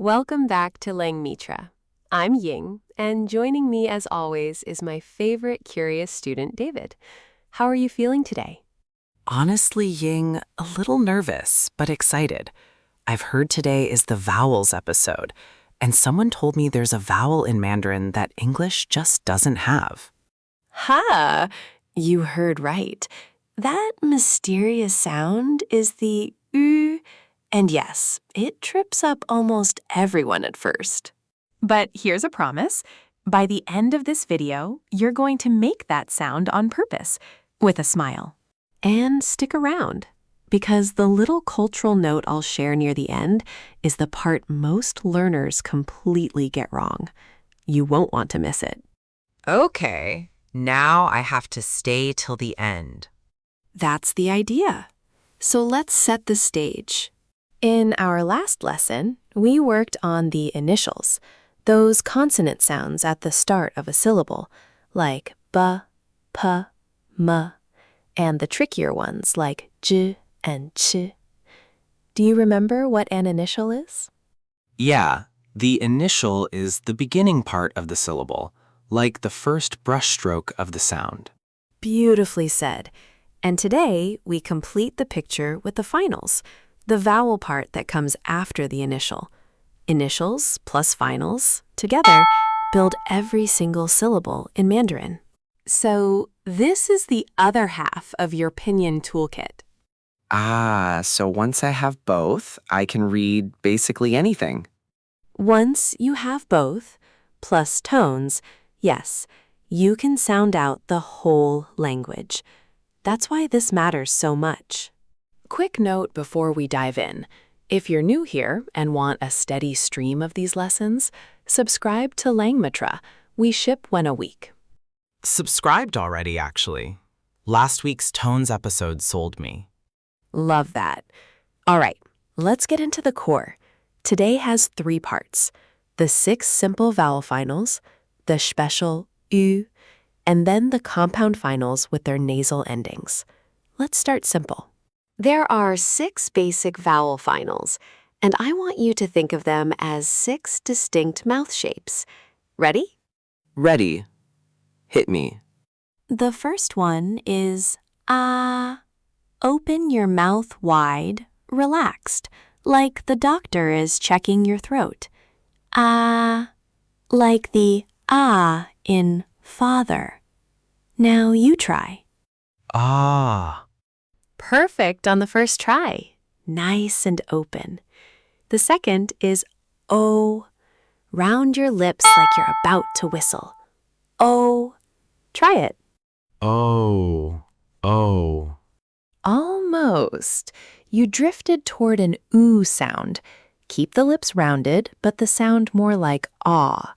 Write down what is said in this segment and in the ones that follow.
Welcome back to Langmitra. I'm Ying, and joining me as always is my favorite curious student, David. How are you feeling today? Honestly, Ying, a little nervous, but excited. I've heard today is the Vowels episode, and someone told me there's a vowel in Mandarin that English just doesn't have. Ha! You heard right. That mysterious sound is the U, and yes, it trips up almost everyone at first. But here's a promise. By the end of this video, you're going to make that sound on purpose, with a smile. And stick around, because the little cultural note I'll share near the end is the part most learners completely get wrong. You won't want to miss it. Okay, now I have to stay till the end. That's the idea. So let's set the stage. In our last lesson, we worked on the initials, those consonant sounds at the start of a syllable, like b, p, m, and the trickier ones like j and ch. Do you remember what an initial is? Yeah, the initial is the beginning part of the syllable, like the first brushstroke of the sound. Beautifully said. And today, we complete the picture with the finals, the vowel part that comes after the initial. Initials plus finals, together, build every single syllable in Mandarin. So this is the other half of your Pinyin toolkit. So once I have both, I can read basically anything. Once you have both, plus tones, yes, you can sound out the whole language. That's why this matters so much. Quick note before we dive in. If you're new here and want a steady stream of these lessons, subscribe to Langmitra. We ship one a week. Subscribed already, actually. Last week's Tones episode sold me. Love that. All right, let's get into the core. Today has 3 parts: the 6 simple vowel finals, the special U, and then the compound finals with their nasal endings. Let's start simple. There are 6 basic vowel finals, and I want you to think of them as 6 distinct mouth shapes. Ready? Ready. Hit me. The first one is ah. Open your mouth wide, relaxed, like the doctor is checking your throat. Ah, like the ah in father. Now you try. Ah. Perfect on the first try. Nice and open. The second is O. Round your lips like you're about to whistle. O. Try it. Oh. Almost. You drifted toward an oo sound. Keep the lips rounded, but the sound more like ah.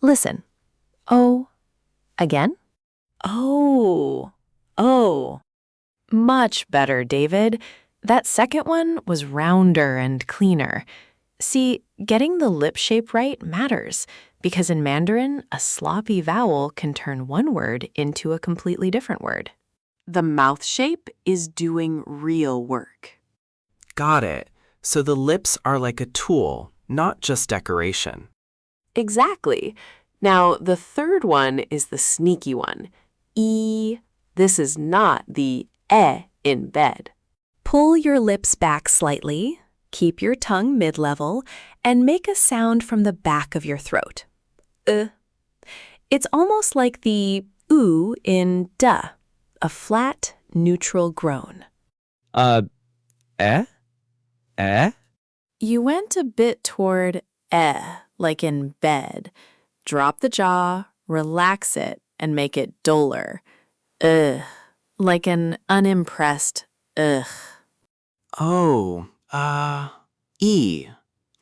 Listen. O. Again. Oh. Much better, David. That second one was rounder and cleaner. See, getting the lip shape right matters, because in Mandarin, a sloppy vowel can turn one word into a completely different word. The mouth shape is doing real work. Got it. So the lips are like a tool, not just decoration. Exactly. Now, the third one is the sneaky one. E. This is not the in bed. Pull your lips back slightly, keep your tongue mid-level, and make a sound from the back of your throat. It's almost like the oo in duh, a flat, neutral groan. Eh? You went a bit toward like in bed. Drop the jaw, relax it, and make it duller. Like an unimpressed ugh. Oh, E.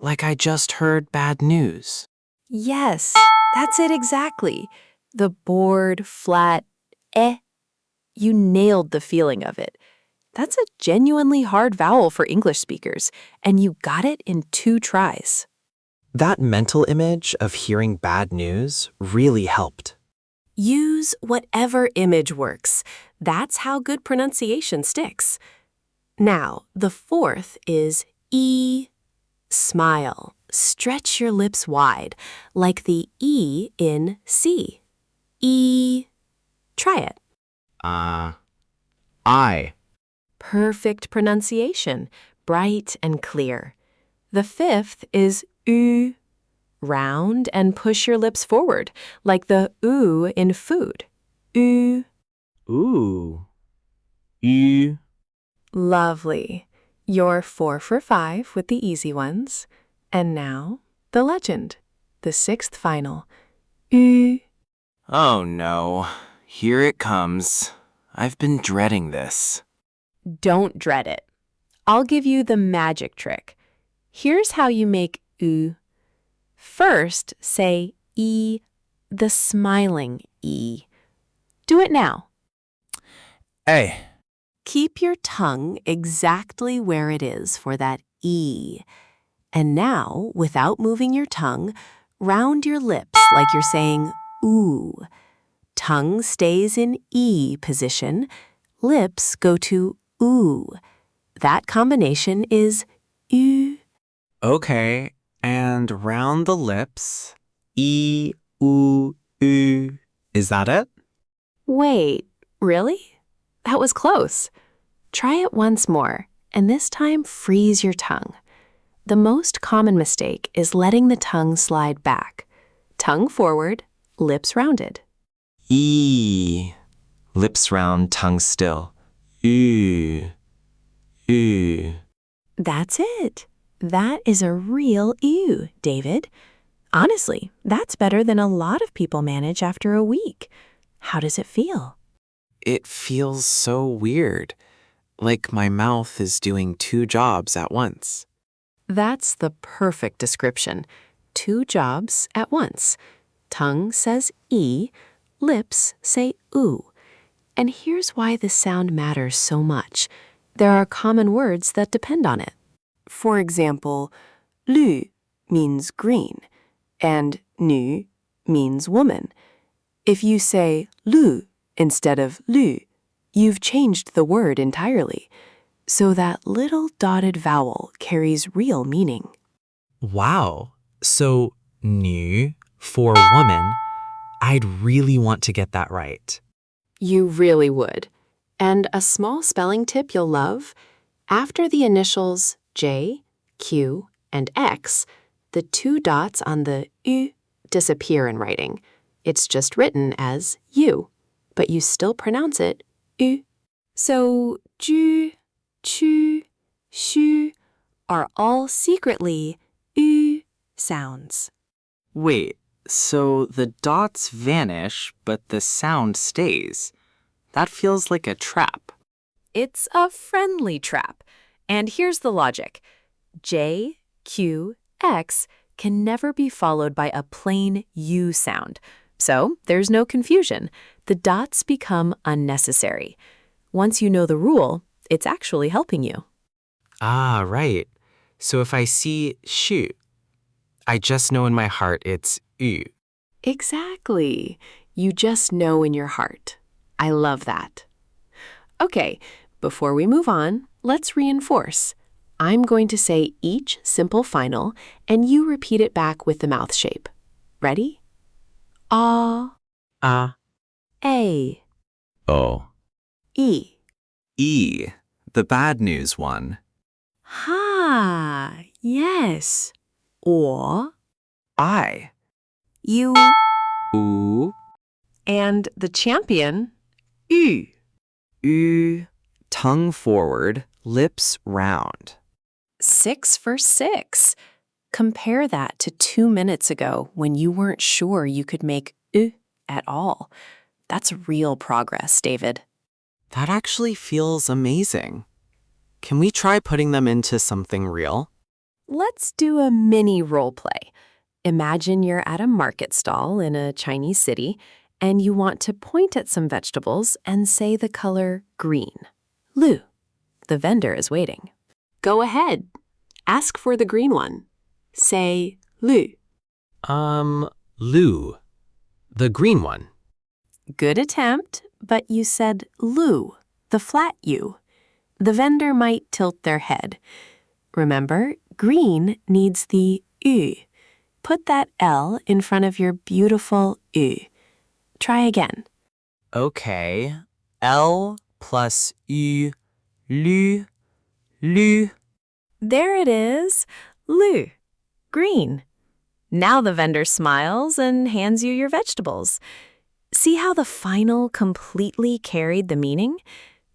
Like I just heard bad news. Yes, that's it exactly. The bored, flat You nailed the feeling of it. That's a genuinely hard vowel for English speakers, and you got it in 2 tries. That mental image of hearing bad news really helped. Use whatever image works. That's how good pronunciation sticks. Now, the fourth is E. Smile. stretch your lips wide, like the E in C. E. Try it. I. Perfect pronunciation, bright and clear. The fifth is U. Round and push your lips forward, like the U in food. U. Ooh. U. Lovely. You're 4 for 5 with the easy ones. And now, the legend, the sixth final. U. Oh no, here it comes. I've been dreading this. Don't dread it. I'll give you the magic trick. Here's how you make U. First, say E, the smiling E. Do it now. A. Keep your tongue exactly where it is for that E. And now, without moving your tongue, round your lips like you're saying ooh. Tongue stays in E position. Lips go to ooh. That combination is U. Okay, and round the lips. E, oo, oo. Is that it? Wait, really? That was close. Try it once more, and this time freeze your tongue. The most common mistake is letting the tongue slide back. Tongue forward, lips rounded. E. Lips round, tongue still. Ooh. Ooh. That's it. That is a real ew, David. Honestly, that's better than a lot of people manage after a week. How does it feel? It feels so weird, like my mouth is doing two jobs at once. That's the perfect description. 2 jobs at once. Tongue says E, lips say oo. And here's why this sound matters so much. There are common words that depend on it. For example, lu means green, and nu means woman. If you say lu instead of lu, you've changed the word entirely. So that little dotted vowel carries real meaning. Wow. So, nu for woman. I'd really want to get that right. You really would. And a small spelling tip you'll love, after the initials J, Q, and X, the 2 dots on the U disappear in writing. It's just written as U, but you still pronounce it U. So ju, chu, shu are all secretly U sounds. Wait, so the dots vanish, but the sound stays. That feels like a trap. It's a friendly trap. And here's the logic. J, Q, X can never be followed by a plain U sound. So there's no confusion. The dots become unnecessary. Once you know the rule, it's actually helping you. Ah, right. So if I see shu, I just know in my heart it's u. Exactly. You just know in your heart. I love that. Okay, before we move on, let's reinforce. I'm going to say each simple final, and you repeat it back with the mouth shape. Ready? Ah, A, O. E. E. The bad news one. Ha, yes. Or, I. you. Oo. And the champion, U. U. Tongue forward, lips round. 6 for 6. Compare that to 2 minutes ago when you weren't sure you could make U at all. That's real progress, David. That actually feels amazing. Can we try putting them into something real? Let's do a mini role play. Imagine you're at a market stall in a Chinese city, and you want to point at some vegetables and say the color green. Lu. The vendor is waiting. Go ahead. Ask for the green one. Say Lu. Lu. The green one. Good attempt, but you said Lu, the flat U. The vendor might tilt their head. Remember, green needs the U. Put that L in front of your beautiful U. Try again. Okay. L plus U. Lu. Lu. There it is. Lu. Green. Now the vendor smiles and hands you your vegetables. See how the final completely carried the meaning?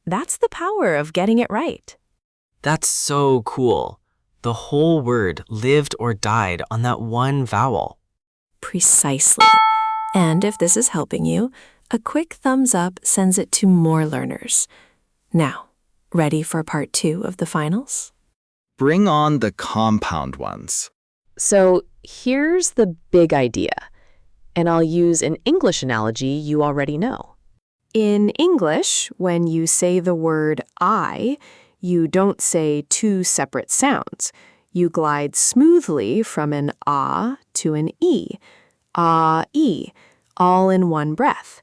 That's the power of getting it right. That's so cool. The whole word lived or died on that one vowel. Precisely. And if this is helping you, a quick thumbs up sends it to more learners. Now, ready for part 2 of the finals? Bring on the compound ones. So here's the big idea, and I'll use an English analogy you already know. In English, when you say the word I, you don't say two separate sounds. You glide smoothly from an ah to an e, ah-e, all in one breath.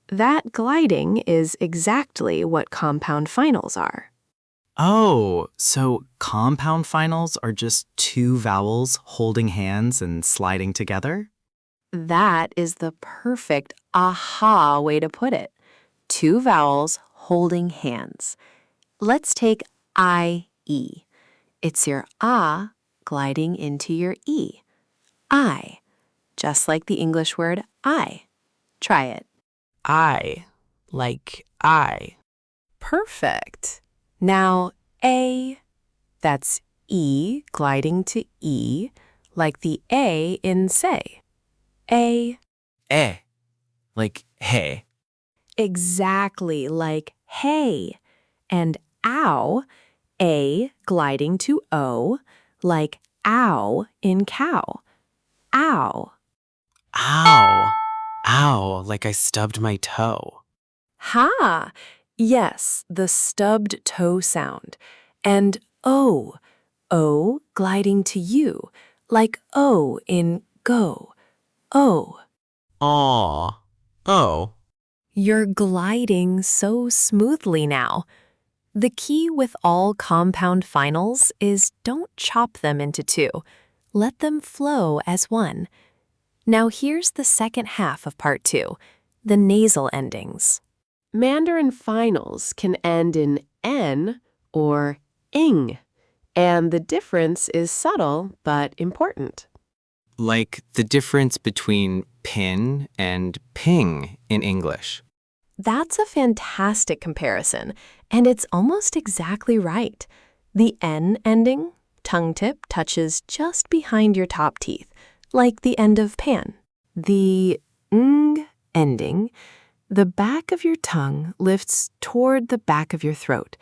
That gliding is exactly what compound finals are. Oh, so compound finals are just two vowels holding hands and sliding together? That is the perfect aha way to put it. Two vowels holding hands. Let's take I-E. It's your ah gliding into your e. I, just like the English word I. Try it. I, like I. Perfect. Now, A, that's E gliding to E, like the A in say. A. Like hey. Exactly like hey. And ow, A gliding to O, like ow in cow. Ow. Ow. Ow, like I stubbed my toe. Ha! Yes, the stubbed toe sound. And O. O gliding to U, like O in go. O. Aw. Oh. You're gliding so smoothly now. The key with all compound finals is don't chop them into two. Let them flow as one. Now here's the second half of part 2, the nasal endings. Mandarin finals can end in N or ing, and the difference is subtle but important. Like the difference between pin and ping in English. That's a fantastic comparison, and it's almost exactly right. The N ending, tongue tip, touches just behind your top teeth, like the end of pan. The ng ending, the back of your tongue lifts toward the back of your throat,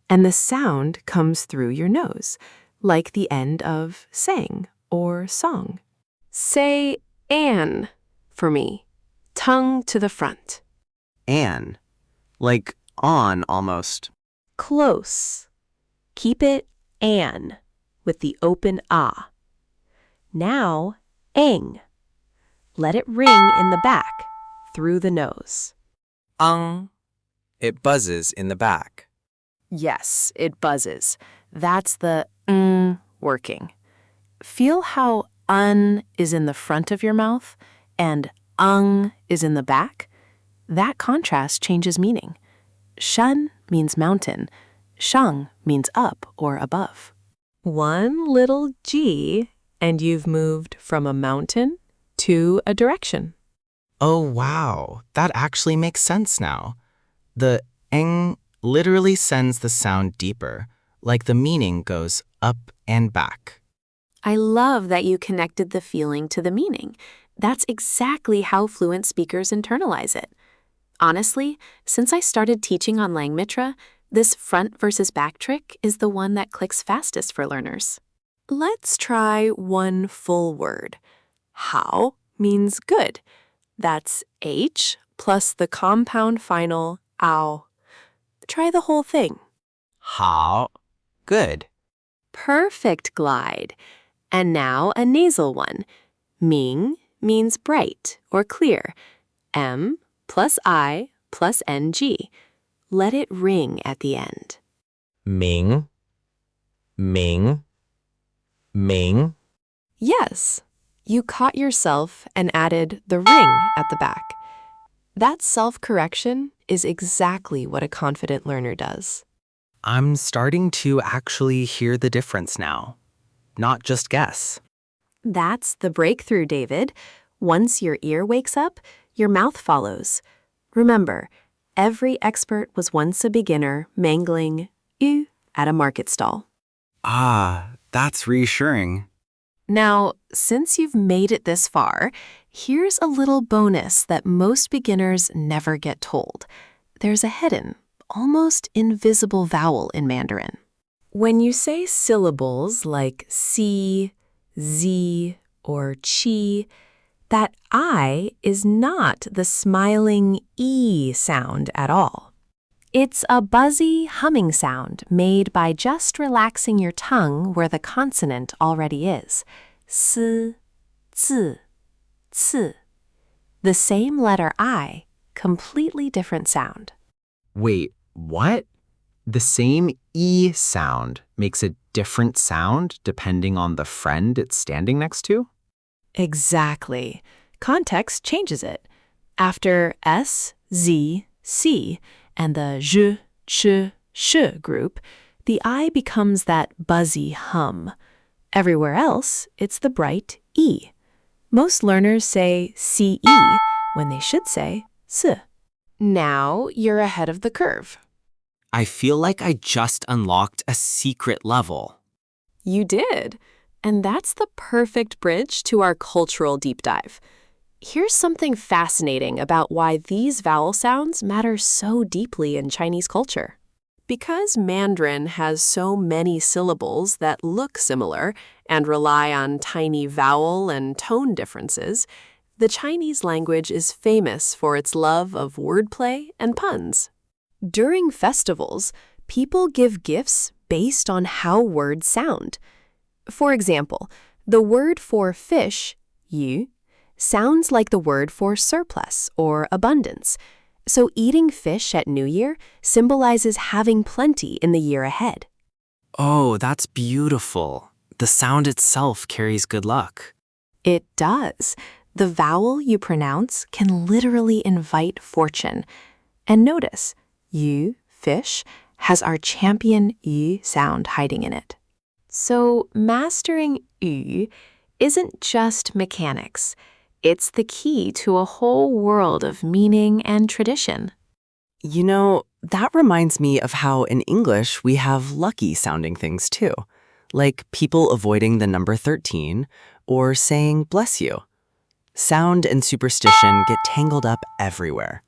and the sound comes through your nose, like the end of sang or song. Say an for me, tongue to the front. An. Like on almost. Close. Keep it an with the open ah. Now, ang. Let it ring in the back, through the nose. It buzzes in the back. Yes, it buzzes. That's the working. Feel how un is in the front of your mouth and is in the back? That contrast changes meaning. Shan means mountain. Shang means up or above. One little G, and you've moved from a mountain to a direction. Oh, wow. That actually makes sense now. The eng literally sends the sound deeper, like the meaning goes up and back. I love that you connected the feeling to the meaning. That's exactly how fluent speakers internalize it. Honestly, since I started teaching on Langmitra, this front versus back trick is the one that clicks fastest for learners. Let's try one full word. How means good. That's H plus the compound final ow. Try the whole thing. How. Good. Perfect glide. And now a nasal one. Ming means bright or clear. M plus I plus NG. Let it ring at the end. Ming. Ming. Ming. Yes, you caught yourself and added the ring at the back. That self-correction is exactly what a confident learner does. I'm starting to actually hear the difference now, not just guess. That's the breakthrough, David. Once your ear wakes up, your mouth follows. Remember, every expert was once a beginner mangling "u" at a market stall. Ah, that's reassuring. Now, since you've made it this far, here's a little bonus that most beginners never get told. There's a hidden, almost invisible vowel in Mandarin. When you say syllables like si, zi, or chi, that I is not the smiling E sound at all. It's a buzzy humming sound made by just relaxing your tongue where the consonant already is. S, zi, ci. The same letter I, completely different sound. Wait, what? The same E sound makes a different sound depending on the friend it's standing next to? Exactly. Context changes it. After S, Z, C, and the zh, ch, sh group, the I becomes that buzzy hum. Everywhere else, it's the bright E. Most learners say CE when they should say S. Now you're ahead of the curve. I feel like I just unlocked a secret level. You did. And that's the perfect bridge to our cultural deep dive. Here's something fascinating about why these vowel sounds matter so deeply in Chinese culture. Because Mandarin has so many syllables that look similar and rely on tiny vowel and tone differences, the Chinese language is famous for its love of wordplay and puns. During festivals, people give gifts based on how words sound. For example, the word for fish, yu, sounds like the word for surplus or abundance. So eating fish at New Year symbolizes having plenty in the year ahead. Oh, that's beautiful. The sound itself carries good luck. It does. The vowel you pronounce can literally invite fortune. And notice, yu, fish, has our champion yu sound hiding in it. So mastering yu isn't just mechanics. It's the key to a whole world of meaning and tradition. You know, that reminds me of how in English we have lucky sounding things too, like people avoiding the number 13 or saying bless you. Sound and superstition get tangled up everywhere.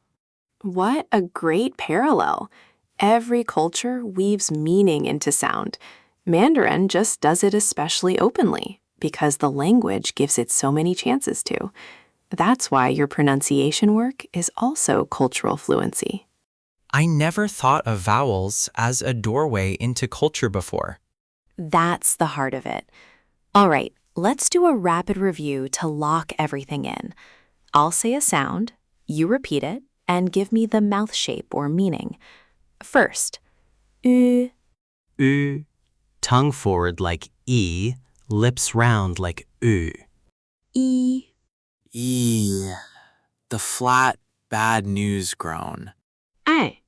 What a great parallel. Every culture weaves meaning into sound. Mandarin just does it especially openly because the language gives it so many chances to. That's why your pronunciation work is also cultural fluency. I never thought of vowels as a doorway into culture before. That's the heart of it. All right, let's do a rapid review to lock everything in. I'll say a sound, you repeat it, and give me the mouth shape or meaning. First, U, tongue forward like E, lips round like U. E, The flat, bad news groan. I.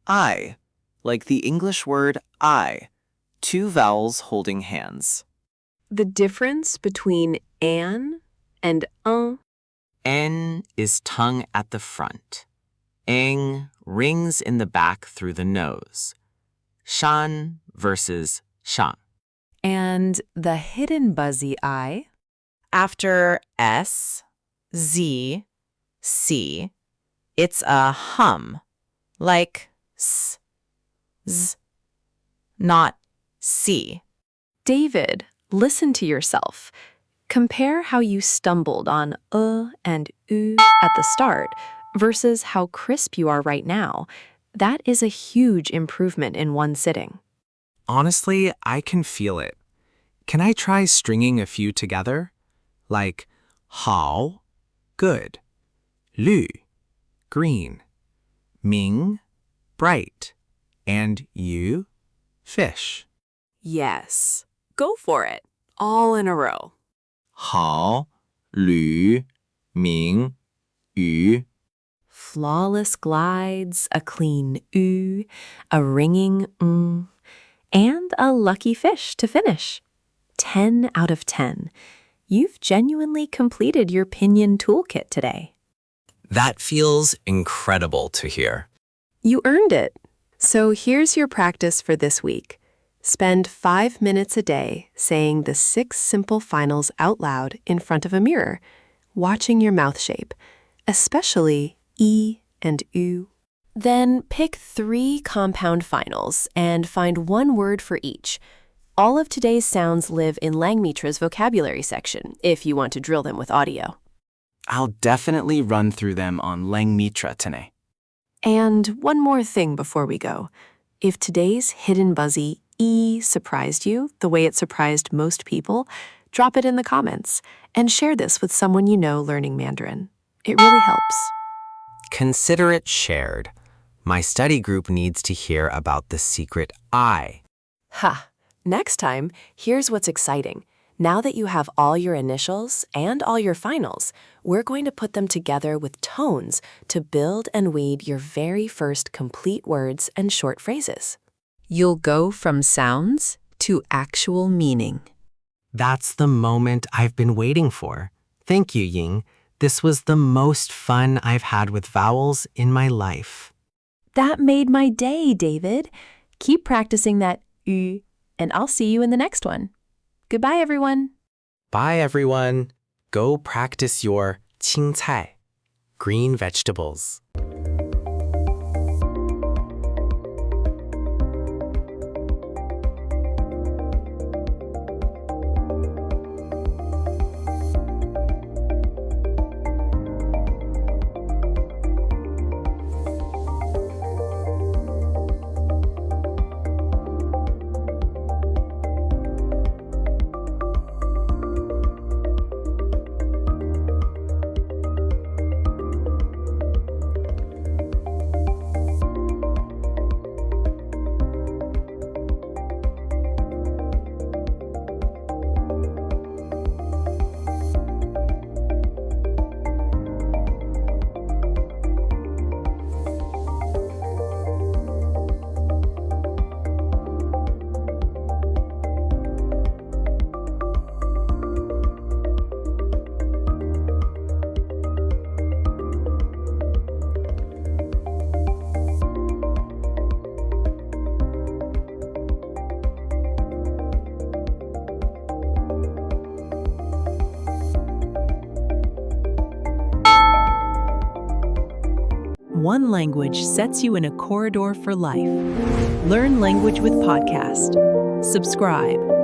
I, like the English word I, two vowels holding hands. The difference between an and N is tongue at the front. Eng rings in the back through the nose. Shan versus shan. And the hidden buzzy I. After S, Z, C, it's a hum, like S, Z, not C. David, listen to yourself. Compare how you stumbled on and U at the start versus how crisp you are right now. That is a huge improvement in one sitting. Honestly, I can feel it. Can I try stringing a few together? Like hao, good, lü, green, ming, bright, and yu, fish. Yes. Go for it. All in a row. 好吕明宇 Flawless glides, a clean oo, a ringing and a lucky fish to finish. 10 out of 10. You've genuinely completed your Pinyin toolkit today. That feels incredible to hear. You earned it. So here's your practice for this week. Spend 5 minutes a day saying the 6 simple finals out loud in front of a mirror, watching your mouth shape, especially E and U. Then pick 3 compound finals and find one word for each. All of today's sounds live in Langmitra's vocabulary section, if you want to drill them with audio. I'll definitely run through them on Langmitra today. And one more thing before we go. If today's hidden buzzy E surprised you the way it surprised most people, drop it in the comments and share this with someone you know learning Mandarin. It really helps. Consider it shared. My study group needs to hear about the secret I. Ha! Next time, here's what's exciting. Now that you have all your initials and all your finals, we're going to put them together with tones to build and weed your very first complete words and short phrases. You'll go from sounds to actual meaning. That's the moment I've been waiting for. Thank you, Ying. This was the most fun I've had with vowels in my life. That made my day, David. Keep practicing that U, and I'll see you in the next one. Goodbye, everyone. Bye, everyone. Go practice your 青菜, green vegetables. One language sets you in a corridor for life. Learn language with podcast. Subscribe.